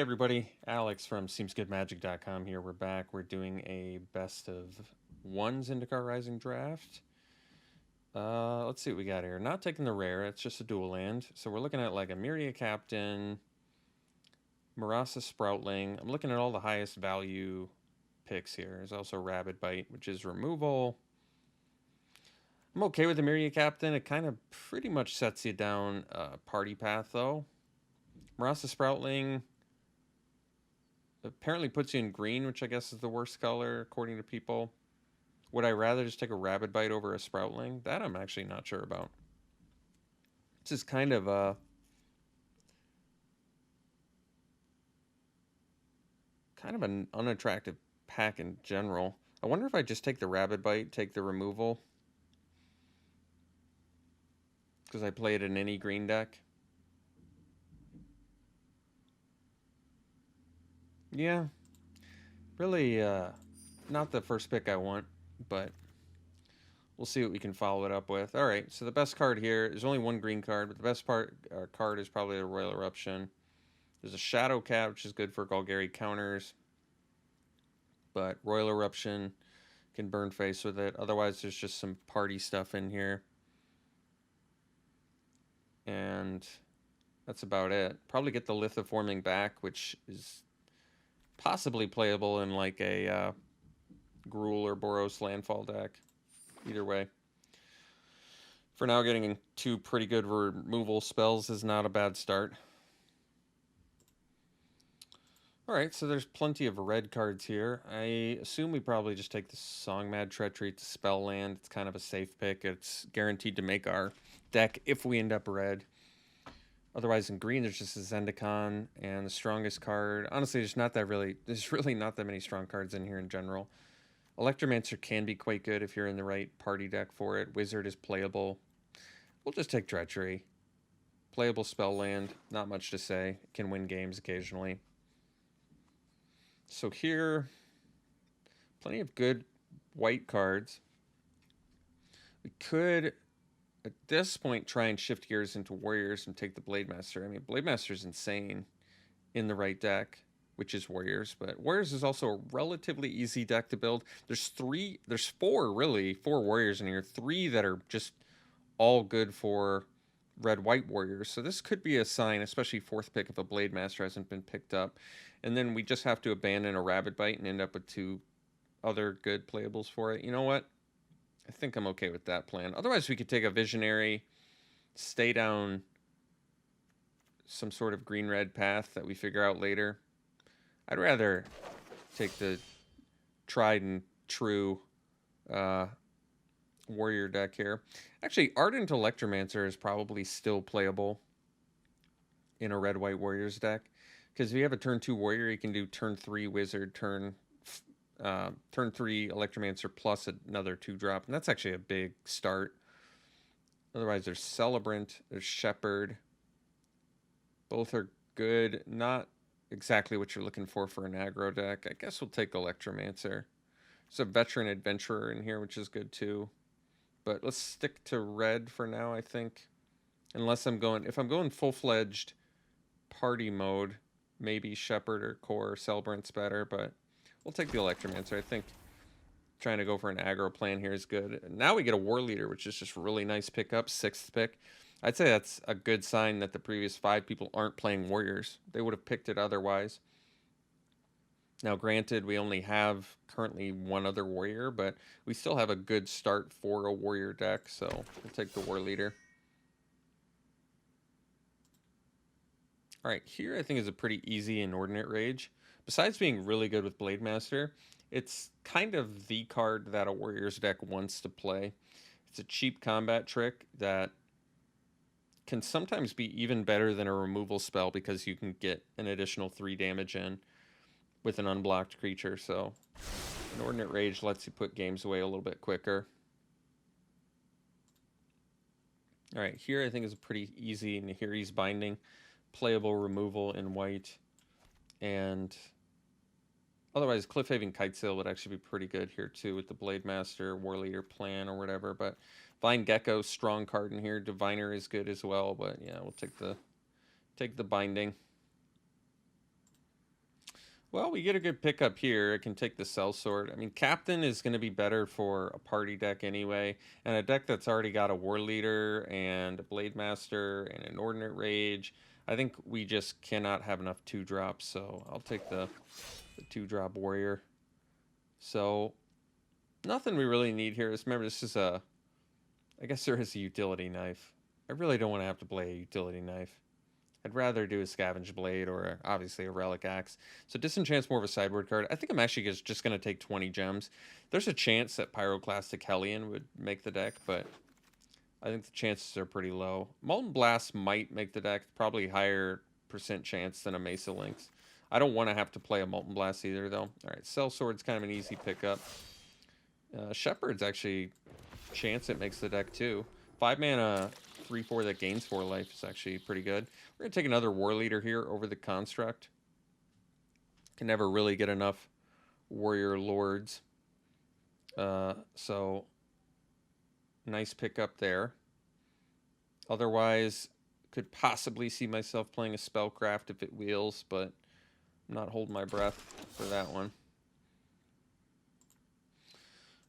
everybody, Alex from SeemsGoodMagic.com here. We're back. We're doing a best of one Zendikar Rising draft. Let's see what we got here. Not taking the rare, it's just a dual land. So we're looking at like a Myria Captain, Marasa Sproutling. I'm looking at all the highest value picks here. There's also Rabid Bite, which is removal. I'm okay with the Myria Captain. It kind of pretty much sets you down a party path though. Marasa Sproutling apparently puts you in green, which I guess is the worst color according to people. Would I rather just take a Rabid Bite over a Sproutling? That I'm actually not sure about. This is kind of an unattractive pack in general. I wonder if I just take the Rabid Bite, take the removal, because I play it in any green deck. Yeah, really not the first pick I want, but we'll see what we can follow it up with. All right, so the best card here, there's only one green card, but the best card is probably the Royal Eruption. There's a Shadow Cat, which is good for Golgari counters, but Royal Eruption can burn face with it. Otherwise, there's just some party stuff in here. And that's about it. Probably get the Lithoforming back, which is possibly playable in like a Gruul or Boros landfall deck. Either way. For now, getting two pretty good removal spells is not a bad start. Alright, so there's plenty of red cards here. I assume we probably just take the Songmad Treachery to spell land. It's kind of a safe pick. It's guaranteed to make our deck if we end up red. Otherwise, in green, there's just a Zendikar, and the strongest card... Honestly, there's really not that many strong cards in here in general. Electromancer can be quite good if you're in the right party deck for it. Wizard is playable. We'll just take Treachery. Playable spell land, not much to say. Can win games occasionally. So here, plenty of good white cards. We could, at this point, try and shift gears into Warriors and take the Blade Master. I mean, Blade Master is insane in the right deck, which is Warriors. But Warriors is also a relatively easy deck to build. There's four Warriors in here. Three that are just all good for red-white Warriors. So this could be a sign, especially fourth pick if a Blade Master hasn't been picked up. And then we just have to abandon a Rabid Bite and end up with two other good playables for it. You know what? I think I'm okay with that plan. Otherwise, we could take a Visionary, stay down some sort of green-red path that we figure out later. I'd rather take the tried and true Warrior deck here. Actually, Ardent Electromancer is probably still playable in a red-white Warriors deck. Because if you have a turn 2 Warrior, you can do turn 3 Wizard, turn 3 Electromancer plus another 2-drop. And that's actually a big start. Otherwise, there's Celebrant, there's Shepherd. Both are good. Not exactly what you're looking for an aggro deck. I guess we'll take Electromancer. There's a Veteran Adventurer in here, which is good too. But let's stick to red for now, I think. Unless if I'm going full-fledged party mode, maybe Shepherd or Core or Celebrant's better, but we'll take the Electromancer. I think trying to go for an aggro plan here is good. Now we get a War Leader, which is just really nice pickup, 6th pick. I'd say that's a good sign that the previous 5 people aren't playing Warriors. They would have picked it otherwise. Now, granted, we only have currently one other Warrior, but we still have a good start for a Warrior deck, so we'll take the War Leader. All right, here I think is a pretty easy Inordinate Rage. Besides being really good with Blade Master, it's kind of the card that a Warriors deck wants to play. It's a cheap combat trick that can sometimes be even better than a removal spell because you can get an additional 3 damage in with an unblocked creature. So Inordinate Rage lets you put games away a little bit quicker. All right, here I think is a pretty easy Nahiri's Binding. Playable removal in white, and otherwise Cliffhaven Kitesail would actually be pretty good here too with the Blade Master, War Leader plan or whatever. But Vine Gecko, strong card in here. Diviner is good as well, but yeah, we'll take the Binding. Well, we get a good pickup here. I can take the Cell Sword. I mean, Captain is going to be better for a party deck anyway, and a deck that's already got a War Leader and a Blade Master and Inordinate Rage. I think we just cannot have enough 2-drops, so I'll take the 2-drop Warrior. So, nothing we really need here. Just remember, this is a... I guess there is a Utility Knife. I really don't want to have to play a Utility Knife. I'd rather do a Scavenge Blade or obviously a Relic Axe. So Disenchant's more of a sideboard card. I think I'm actually just going to take 20 gems. There's a chance that Pyroclastic Hellion would make the deck, but I think the chances are pretty low. Molten Blast might make the deck, probably higher percent chance than a Mesa Lynx. I don't want to have to play a Molten Blast either, though. All right, Cell Sword's kind of an easy pickup. Shepherd's actually chance it makes the deck, too. 5 mana, 3/4 that gains 4 life is actually pretty good. We're going to take another War Leader here over the Construct. Can never really get enough Warrior Lords. So, nice pickup there. Otherwise, could possibly see myself playing a Spellcraft if it wheels, but I'm not holding my breath for that one.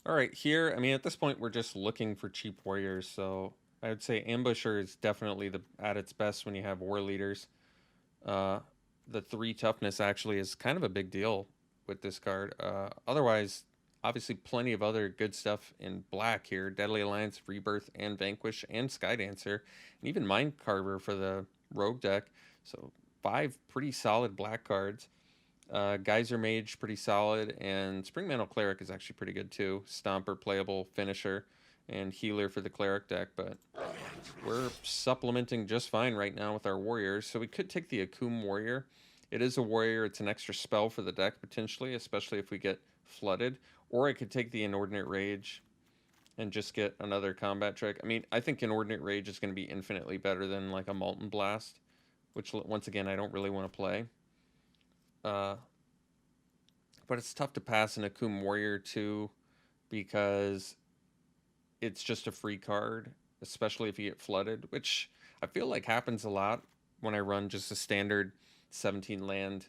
All right, here, I mean, at this point, we're just looking for cheap warriors, so I would say Ambusher is definitely at its best when you have war leaders. The 3 toughness actually is kind of a big deal with this card. Otherwise, obviously, plenty of other good stuff in black here. Deadly Alliance, Rebirth, and Vanquish, and Skydancer, and even Mind Carver for the Rogue deck. So 5 pretty solid black cards. Geyser Mage, pretty solid, and Spring Mantle Cleric is actually pretty good too. Stomper, playable, Finisher, and Healer for the Cleric deck, but we're supplementing just fine right now with our Warriors, so we could take the Akum Warrior. It is a Warrior, it's an extra spell for the deck, potentially, especially if we get flooded, or I could take the Inordinate Rage and just get another combat trick. I mean, I think Inordinate Rage is going to be infinitely better than, like, a Molten Blast, which, once again, I don't really want to play. But it's tough to pass an Akum Warrior too, because it's just a free card, especially if you get flooded, which I feel like happens a lot when I run just a standard 17 land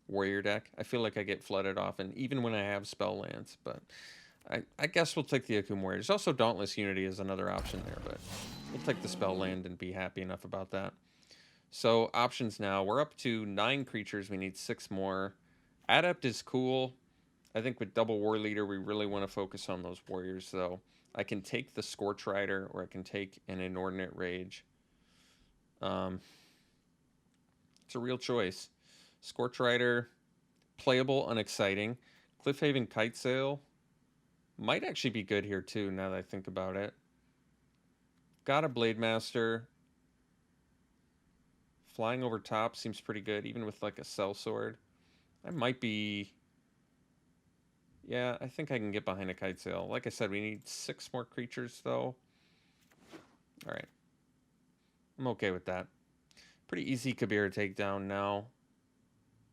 warrior deck. I feel like I get flooded often, even when I have spell lands, but I guess we'll take the Akum Warrior. There's also Dauntless Unity is another option there, but we'll take the spell land and be happy enough about that. So options now, we're up to 9 creatures, we need 6 more. Adept is cool. I think with double War Leader, we really want to focus on those warriors, though. I can take the Scorch Rider, or I can take an Inordinate Rage. It's a real choice. Scorch Rider, playable, unexciting. Cliffhaven Kitesail might actually be good here, too, now that I think about it. Got a Blade Master. Flying over top seems pretty good, even with like a Cell Sword. I might be... Yeah, I think I can get behind a Kitesail. Like I said, we need 6 more creatures, though. Alright. I'm okay with that. Pretty easy Kabir takedown now.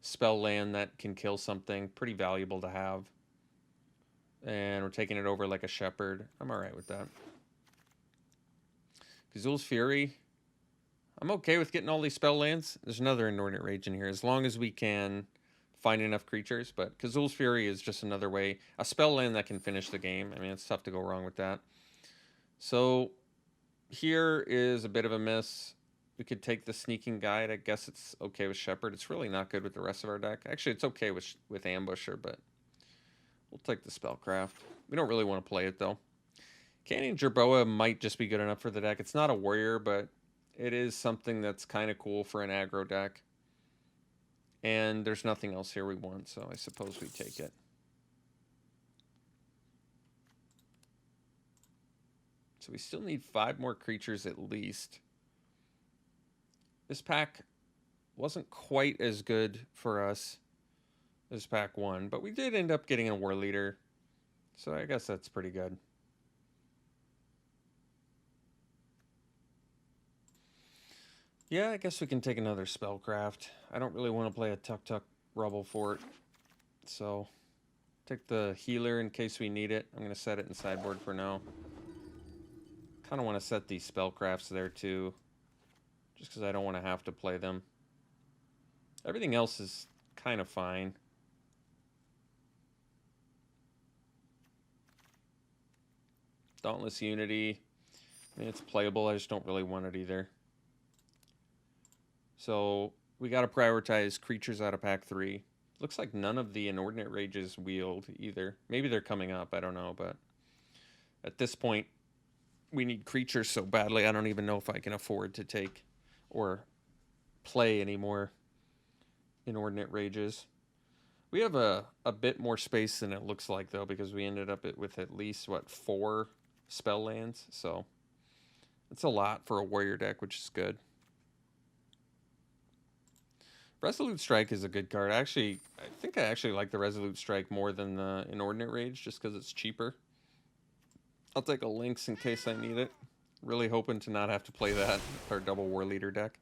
Spell land that can kill something. Pretty valuable to have. And we're taking it over like a Shepherd. I'm alright with that. Gazul's Fury. I'm okay with getting all these spell lands. There's another Inordinate Rage in here, as long as we can find enough creatures, but Kazul's Fury is just another way, a spell land that can finish the game. I mean, it's tough to go wrong with that. So here is a bit of a miss. We could take the Sneaking Guide. I guess it's okay with Shepherd. It's really not good with the rest of our deck. Actually, it's okay with Ambusher, but we'll take the Spellcraft. We don't really want to play it, though. Canyon Jerboa might just be good enough for the deck. It's not a warrior, but it is something that's kind of cool for an aggro deck. And there's nothing else here we want, so I suppose we take it. So we still need 5 more creatures at least. This pack wasn't quite as good for us as pack 1, but we did end up getting a War Leader, so I guess that's pretty good. Yeah, I guess we can take another Spellcraft. I don't really want to play a Tuk-Tuk Rubble Fort, so take the Healer in case we need it. I'm going to set it in sideboard for now. Kind of want to set these Spellcrafts there too, just because I don't want to have to play them. Everything else is kind of fine. Dauntless Unity. I mean, it's playable. I just don't really want it either. So we got to prioritize creatures out of pack 3. Looks like none of the Inordinate Rages wield either. Maybe they're coming up. I don't know. But at this point, we need creatures so badly. I don't even know if I can afford to take or play any more Inordinate Rages. We have a bit more space than it looks like, though, because we ended up with at least, what, 4 spell lands? So it's a lot for a warrior deck, which is good. Resolute Strike is a good card. I think I actually like the Resolute Strike more than the Inordinate Rage, just because it's cheaper. I'll take a Lynx in case I need it. Really hoping to not have to play that with our double War Leader deck.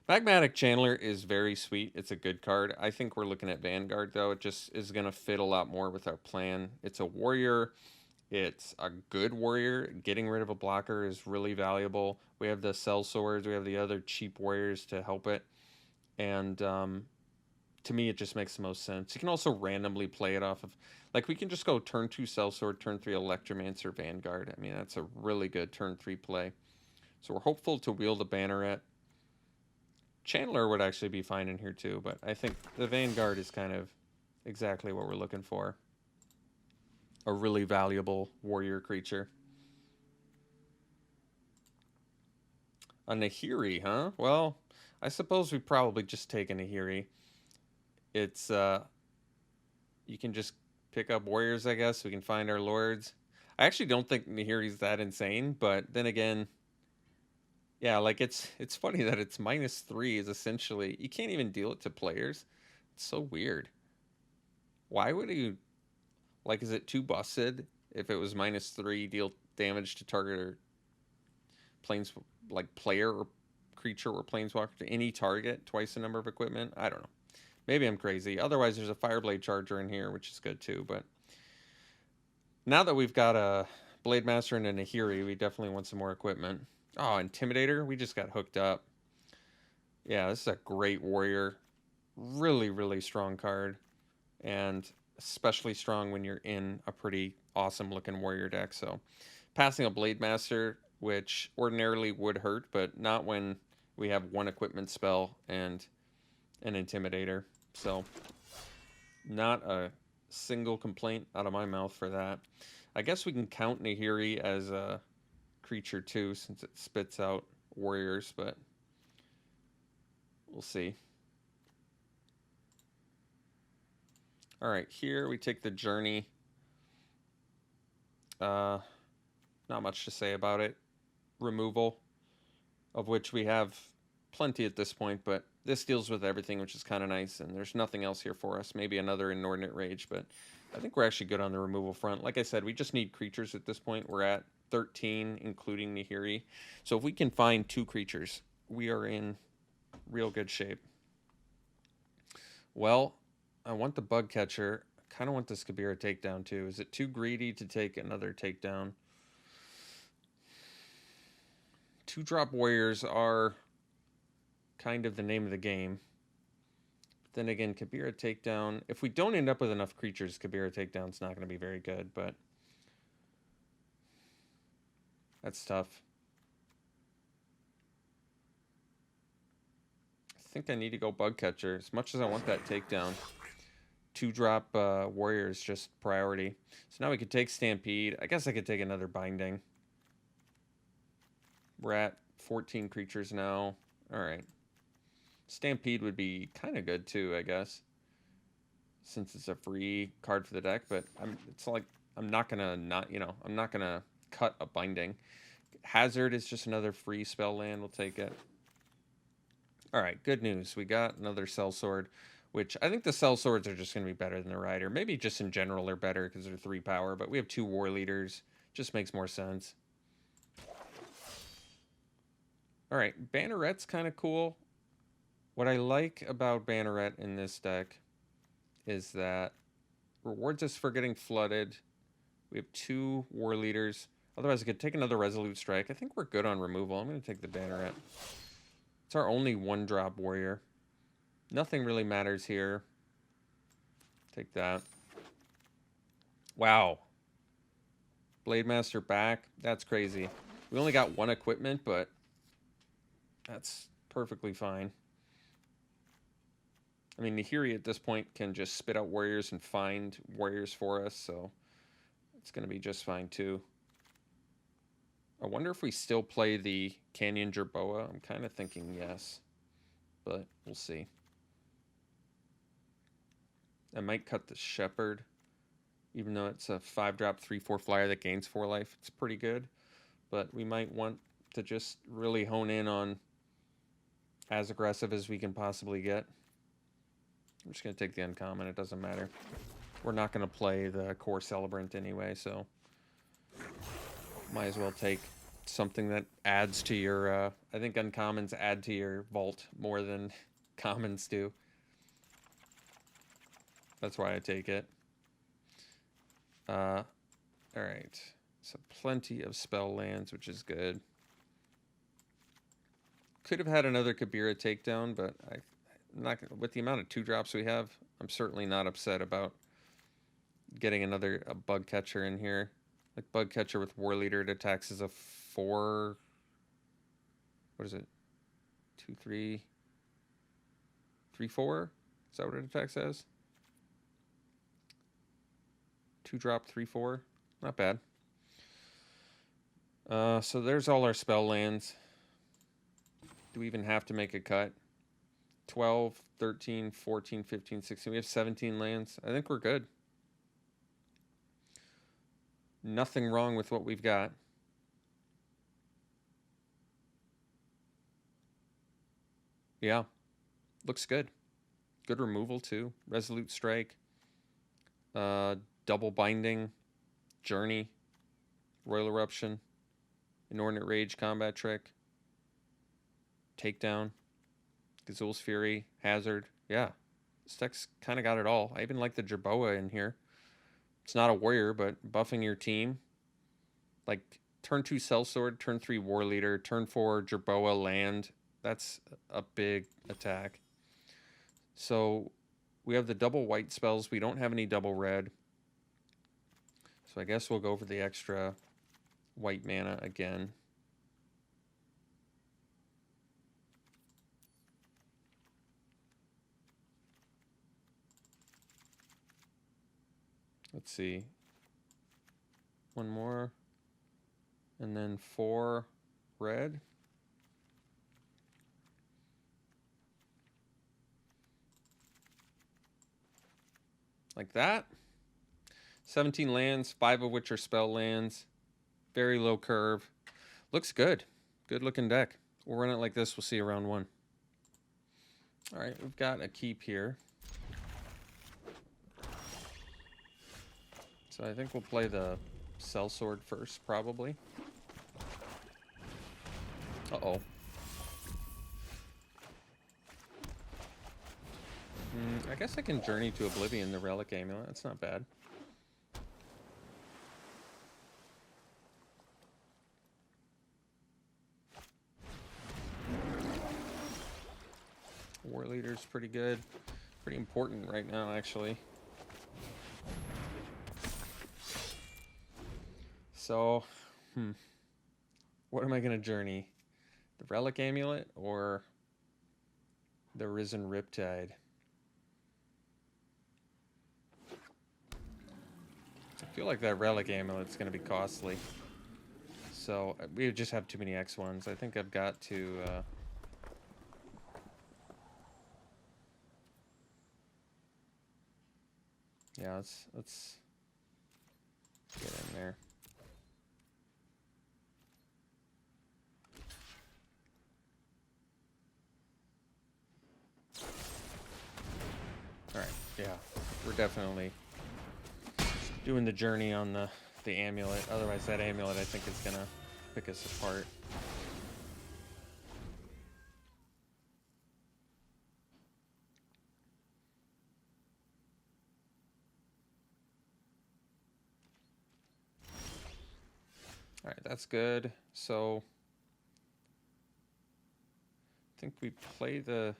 Magmatic Channeler is very sweet. It's a good card. I think we're looking at Vanguard, though. It just is going to fit a lot more with our plan. It's a warrior. It's a good warrior. Getting rid of a blocker is really valuable. We have the Cell Swords. We have the other cheap warriors to help it. And to me, it just makes the most sense. You can also randomly play it off of... Like, we can just go turn 2 Cell Sword, turn 3 Electromancer, Vanguard. I mean, that's a really good turn 3 play. So we're hopeful to wield a Banneret. Channeler would actually be fine in here too, but I think the Vanguard is kind of exactly what we're looking for. A really valuable warrior creature. A Nahiri, huh? Well, I suppose we probably just take a Nahiri. It's, you can just pick up warriors, I guess. We can find our lords. I actually don't think Nahiri's that insane, but then again, yeah, like it's funny that it's -3 is essentially... You can't even deal it to players. It's so weird. Why would you... Like, is it too busted if it was -3, deal damage to target or player or creature or planeswalker to any target, twice the number of equipment? I don't know. Maybe I'm crazy. Otherwise, there's a Fireblade Charger in here, which is good too. But now that we've got a Blade Master and a Nahiri, we definitely want some more equipment. Oh, Intimidator. We just got hooked up. Yeah, this is a great warrior. Really, really strong card. And especially strong when you're in a pretty awesome looking warrior deck. So passing a Blade Master, which ordinarily would hurt, but not when we have 1 equipment spell and an Intimidator. So not a single complaint out of my mouth for that. I guess we can count Nahiri as a creature too, since it spits out warriors, but we'll see. All right, here we take the Journey. Not much to say about it. Removal, of which we have plenty at this point, but this deals with everything, which is kind of nice, and there's nothing else here for us. Maybe another Inordinate Rage, but I think we're actually good on the removal front. Like I said, we just need creatures at this point. We're at 13, including Nahiri. So if we can find 2 creatures, we are in real good shape. Well, I want the Bug Catcher. I kind of want this Kabira takedown too. Is it too greedy to take another takedown? 2-drop warriors are kind of the name of the game. But then again, Kabira takedown. If we don't end up with enough creatures, Kabira takedown's not going to be very good, but that's tough. I think I need to go Bug Catcher. As much as I want that takedown, 2-drop warrior is just priority. So now we could take Stampede. I guess I could take another Binding. We're at 14 creatures now. All right. Stampede would be kind of good too, I guess, since it's a free card for the deck. But it's like I'm not gonna cut a Binding. Hazard is just another free spell land. We'll take it. All right, good news. We got another Cell Sword, which I think the Cell Swords are just going to be better than the Rider. Maybe just in general they're better because they're 3 power, but we have 2 War Leaders. Just makes more sense. All right, Banneret's kind of cool. What I like about Banneret in this deck is that rewards us for getting flooded. We have 2 War Leaders. Otherwise, I could take another Resolute Strike. I think we're good on removal. I'm going to take the Banneret. It's our only 1-drop warrior. Nothing really matters here. Take that. Wow. Blade Master back. That's crazy. We only got one equipment, but that's perfectly fine. I mean, Nahiri at this point can just spit out warriors and find warriors for us, so it's going to be just fine too. I wonder if we still play the Canyon Jerboa. I'm kind of thinking yes, but we'll see. I might cut the Shepherd, even though it's a 5-drop 3/4 flyer that gains 4 life. It's pretty good, but we might want to just really hone in on as aggressive as we can possibly get. I'm just going to take the uncommon. It doesn't matter. We're not going to play the core Celebrant anyway, so might as well take something that adds to your... I think uncommons add to your vault more than commons do. That's why I take it. Alright. So plenty of spell lands, which is good. Could have had another Kabira takedown, but I'm not with the amount of 2-drops we have, I'm certainly not upset about getting another bug catcher in here. Like bug catcher with War Leader, it attacks as a 4. What is it? 2, 3, 3, 4? Is that what it attacks as? 2-drop 3, 4. Not bad. So there's all our spell lands. Do we even have to make a cut? 12, 13, 14, 15, 16. We have 17 lands. I think we're good. Nothing wrong with what we've got. Yeah. Looks good. Good removal, too. Resolute Strike. Double Binding. Journey. Royal Eruption. Inordinate Rage Combat Trick. Takedown. Gazul's Fury. Hazard. Yeah. This deck's kind of got it all. I even like the Jerboa in here. It's not a warrior, but buffing your team. Like, turn 2 Sellsword, turn 3 War Leader, turn 4 Jerboa land. That's a big attack. So, we have the double white spells. We don't have any double red. So, I guess we'll go for the extra white mana again. Let's see. One more. And then 4 red. Like that. 17 lands, 5 of which are spell lands. Very low curve. Looks good. Good looking deck. We'll run it like this. We'll see you round 1. Alright, we've got a keep here. So I think we'll play the Sellsword first, probably. Uh-oh. I guess I can Journey to Oblivion the Relic Amulet. That's not bad. War Leader's pretty good. Pretty important right now, actually. So, what am I going to Journey? The Relic Amulet or the Risen Riptide? I feel like that Relic Amulet's going to be costly. So, we just have too many X1s. I think I've got to... yeah, let's get in there. Alright, yeah. We're definitely doing the journey on the amulet. Otherwise, that amulet, I think, is going to pick us apart. Alright, that's good. So, I think we play the...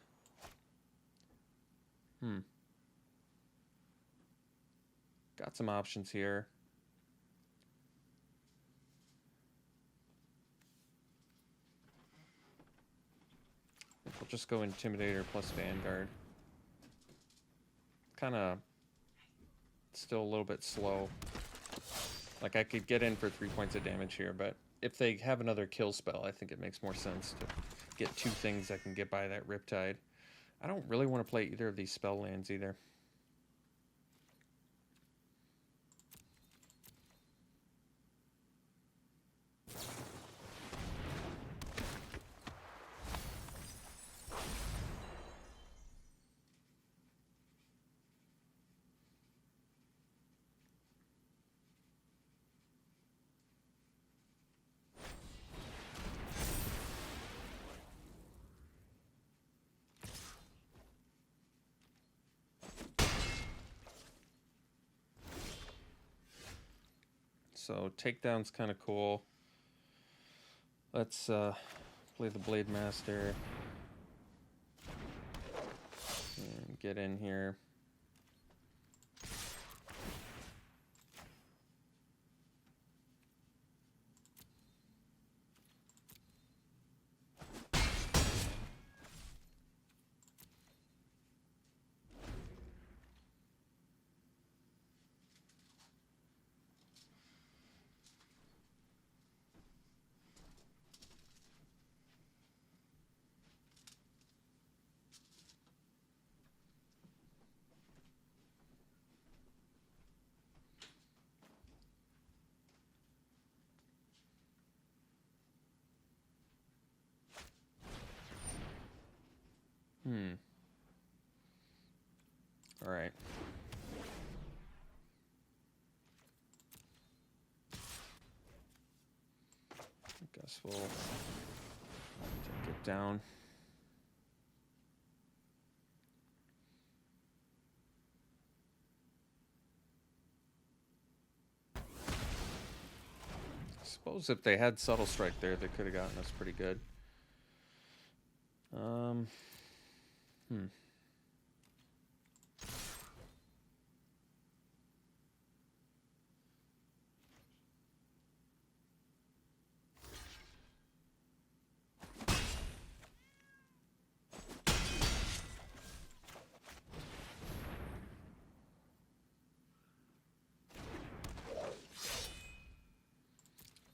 Got some options here. We'll just go Intimidator plus Vanguard. Kind of still a little bit slow. Like, I could get in for 3 points of damage here, but if they have another kill spell, I think it makes more sense to get 2 things that can get by that Riptide. I don't really want to play either of these spell lands either. So takedown's kind of cool. Let's play the Blade Master and get in here. All right. I guess we'll take it down. I suppose if they had Subtle Strike there, they could have gotten us pretty good.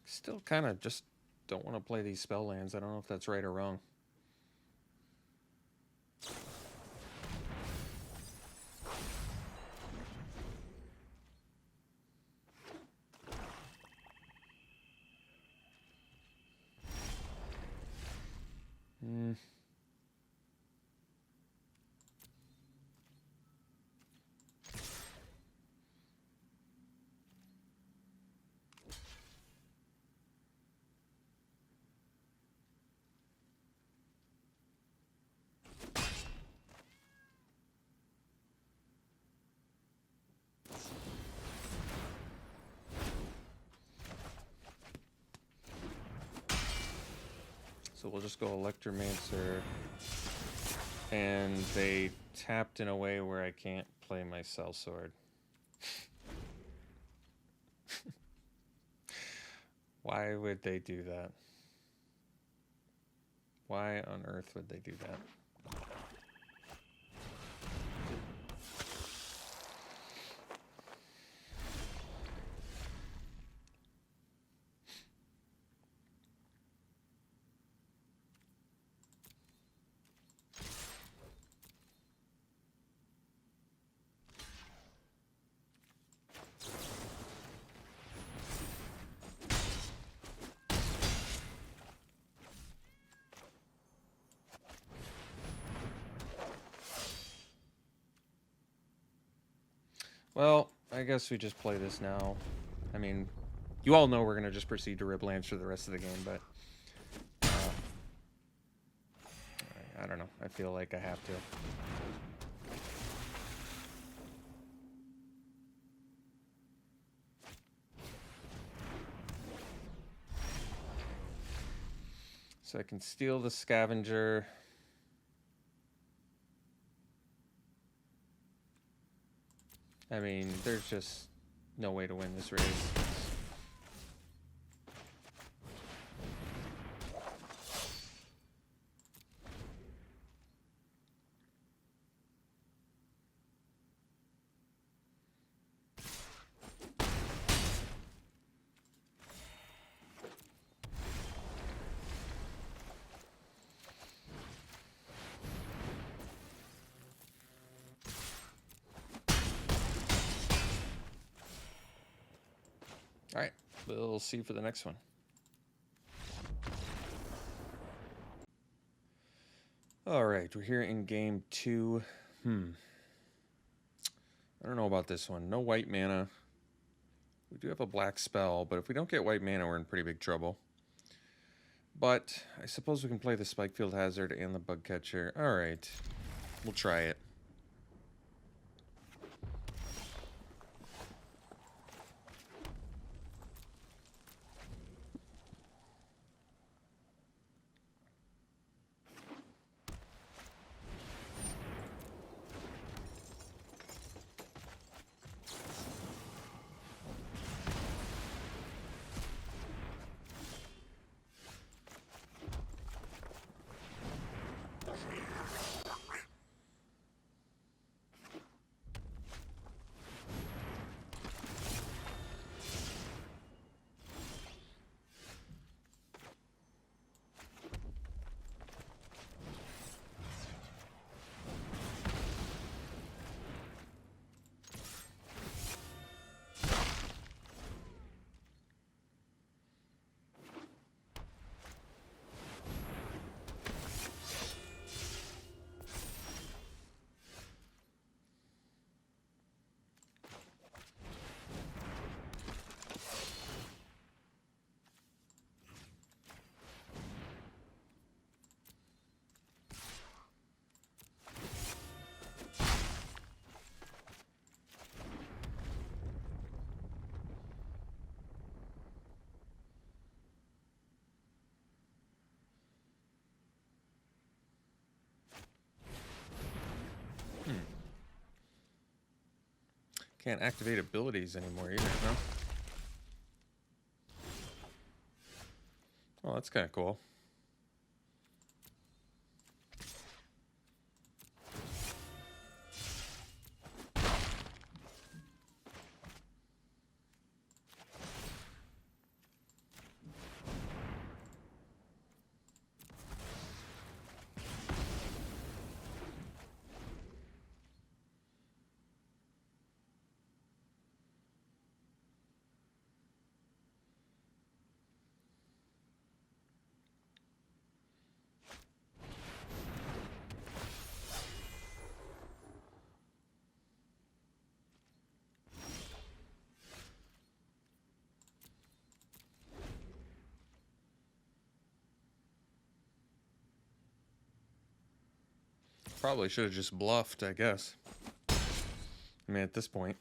Still kind of just don't want to play these spell lands. I don't know if that's right or wrong. So we'll just go Electromancer, and they tapped in a way where I can't play my Sellsword. Why would they do that? Why on earth would they do that? Well, I guess we just play this now. I mean, you all know we're going to just proceed to rip lands for the rest of the game, but I don't know. I feel like I have to. So I can steal the Scavenger. I mean, there's just no way to win this race. All right, we'll see you for the next one. All right, we're here in game 2. I don't know about this one. No white mana. We do have a black spell, but if we don't get white mana, we're in pretty big trouble. But I suppose we can play the Spikefield Hazard and the Bug Catcher. All right, we'll try it. Can't activate abilities anymore either, no? Oh, that's kind of cool. Probably should have just bluffed, I guess. I mean, at this point.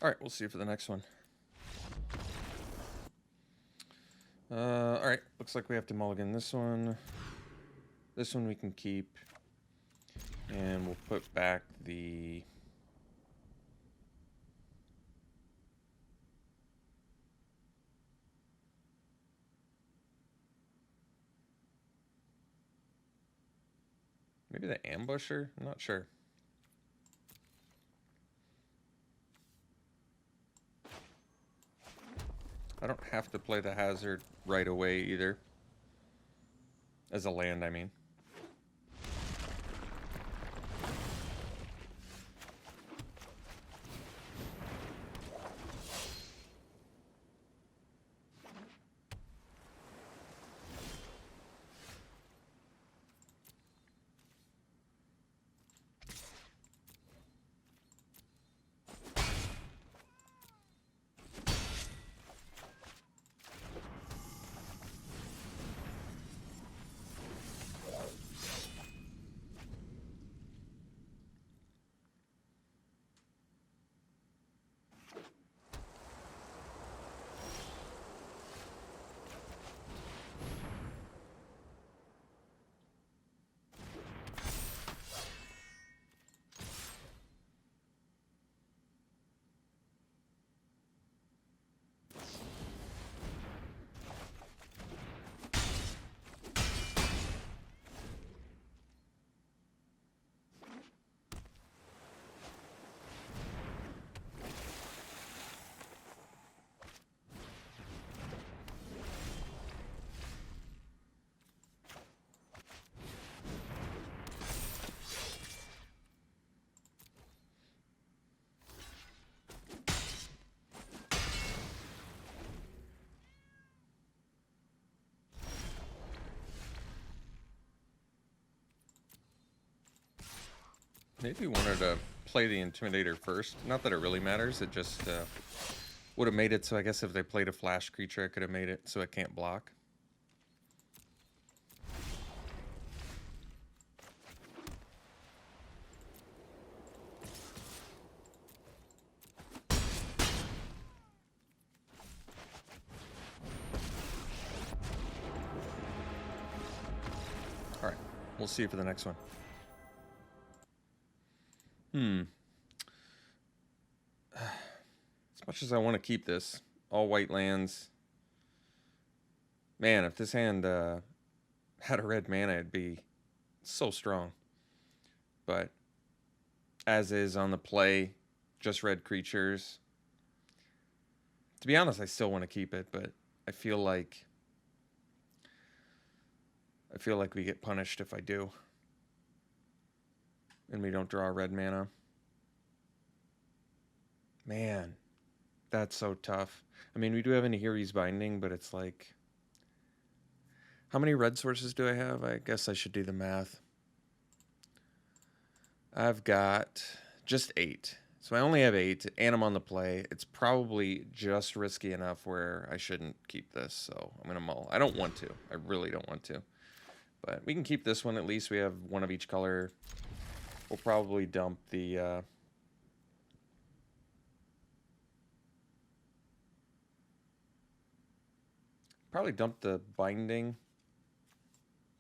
All right, we'll see you for the next one. All right, looks like we have to mulligan this one. This one we can keep. And we'll put back the... Maybe the Ambusher? I'm not sure. I don't have to play the Hazard right away either. As a land, I mean. Maybe wanted to play the Intimidator first. Not that it really matters, it just would have made it so I guess if they played a flash creature, I could have made it so it can't block. Alright, we'll see you for the next one. As much as I want to keep this, all white lands. Man, if this hand had a red mana, it'd be so strong. But as is on the play, just red creatures. To be honest, I still want to keep it, but I feel like we get punished if I do. And we don't draw red mana. Man, that's so tough. I mean, we do have Nahiri's Binding, but it's like... How many red sources do I have? I guess I should do the math. I've got just 8. So I only have 8, and I'm on the play. It's probably just risky enough where I shouldn't keep this, so I'm going to mull. I don't want to. I really don't want to. But we can keep this one at least. We have one of each color. We'll probably dump the... Probably dump the Binding.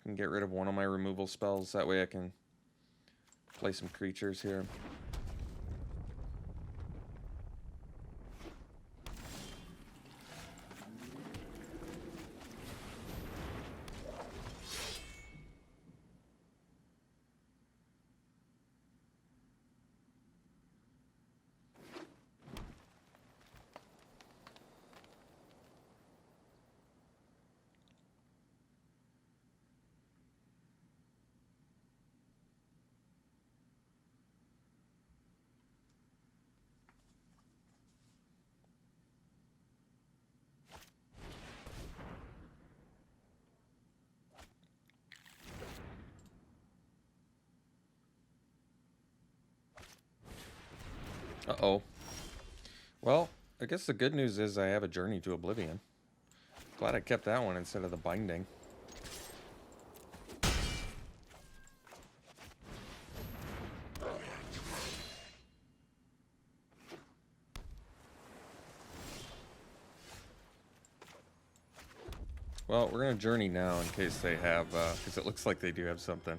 And get rid of one of my removal spells. That way I can play some creatures here. Uh-oh. Well, I guess the good news is I have a Journey to Oblivion. Glad I kept that one instead of the Binding. Well, we're going to Journey now in case they have, because it looks like they do have something.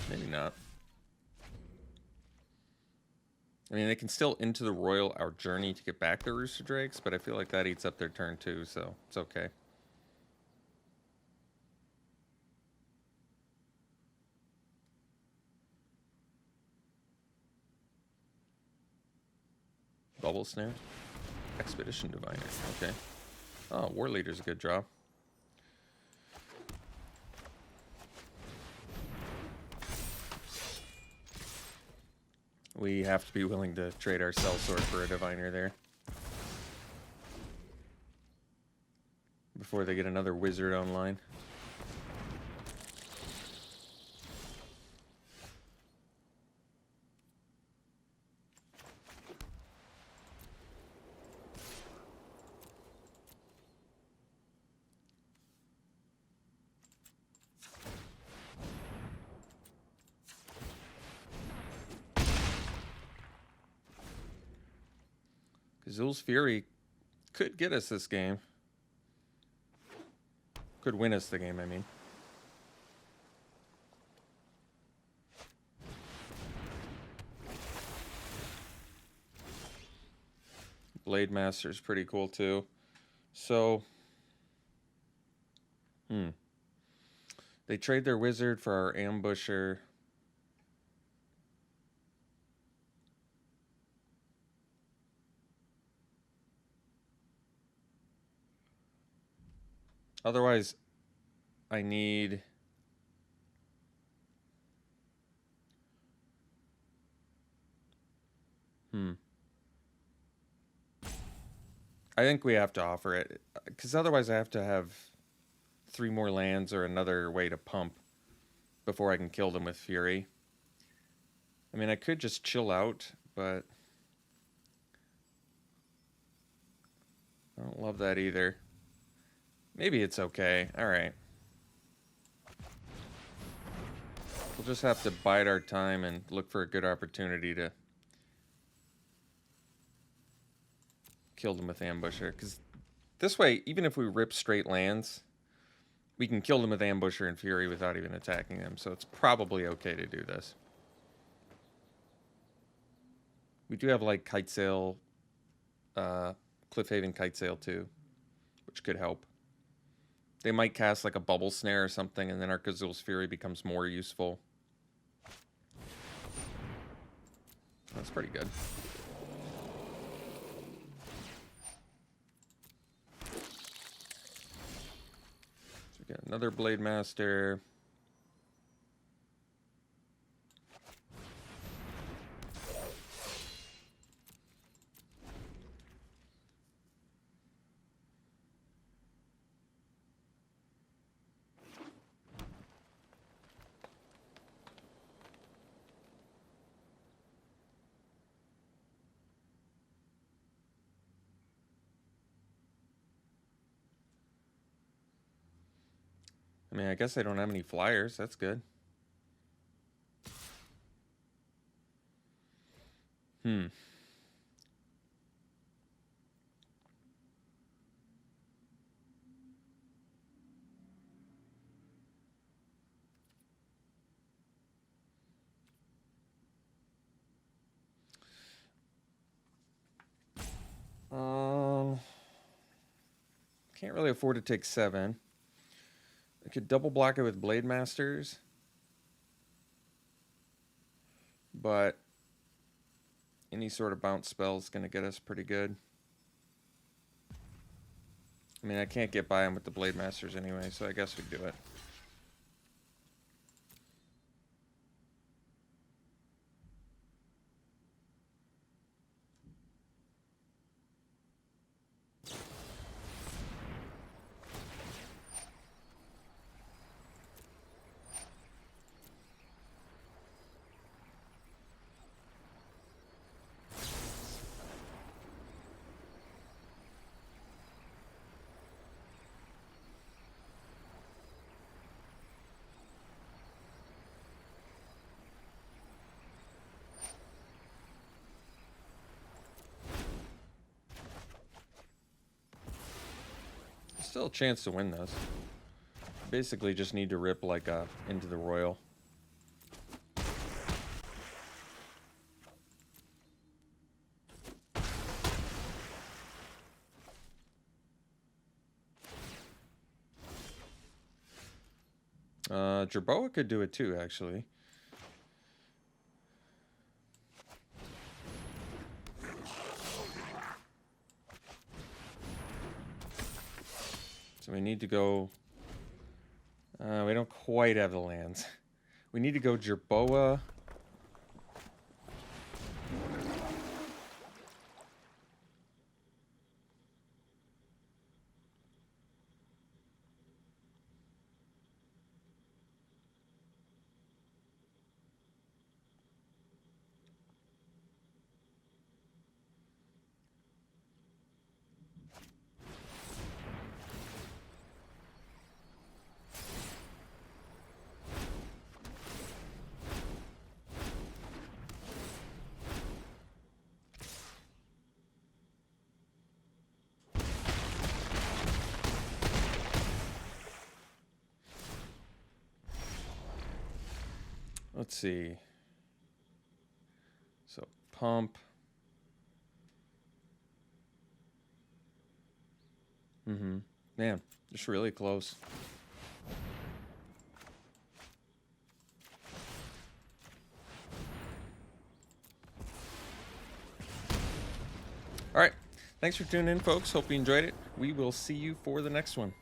Maybe not. I mean, they can still into the Royal our journey to get back the Rooster Drakes, but I feel like that eats up their turn too, so it's okay. Bubble Snare? Expedition Diviner, okay. Oh, War Leader's a good draw. We have to be willing to trade our Sellsword for a Diviner there. Before they get another Wizard online. Azul's Fury could get us this game. Could win us the game, I mean. Blade Master's pretty cool too. So, they trade their Wizard for our Ambusher. Otherwise, I need... I think we have to offer it, because otherwise I have to have 3 more lands or another way to pump before I can kill them with Fury. I mean, I could just chill out, but I don't love that either. Maybe it's okay. Alright. We'll just have to bide our time and look for a good opportunity to kill them with Ambusher. Because this way, even if we rip straight lands, we can kill them with Ambusher and Fury without even attacking them. So it's probably okay to do this. We do have like Kitesail, Cliffhaven Kitesail too, which could help. They might cast like a Bubble Snare or something, and then our Kazul's Fury becomes more useful. That's pretty good. So we got another Blade Master. I mean, I guess I don't have any flyers. That's good. Can't really afford to take 7. I could double block it with Blade Masters, but any sort of bounce spell is going to get us pretty good. I mean, I can't get by him with the Blade Masters anyway, so I guess we do it. Still a chance to win this. Basically just need to rip like into the Royal. Jerboa could do it too, actually. So we need to go... we don't quite have the lands. We need to go Jerboa. Let's see. So pump. Man, just really close. All right. Thanks for tuning in, folks. Hope you enjoyed it. We will see you for the next one.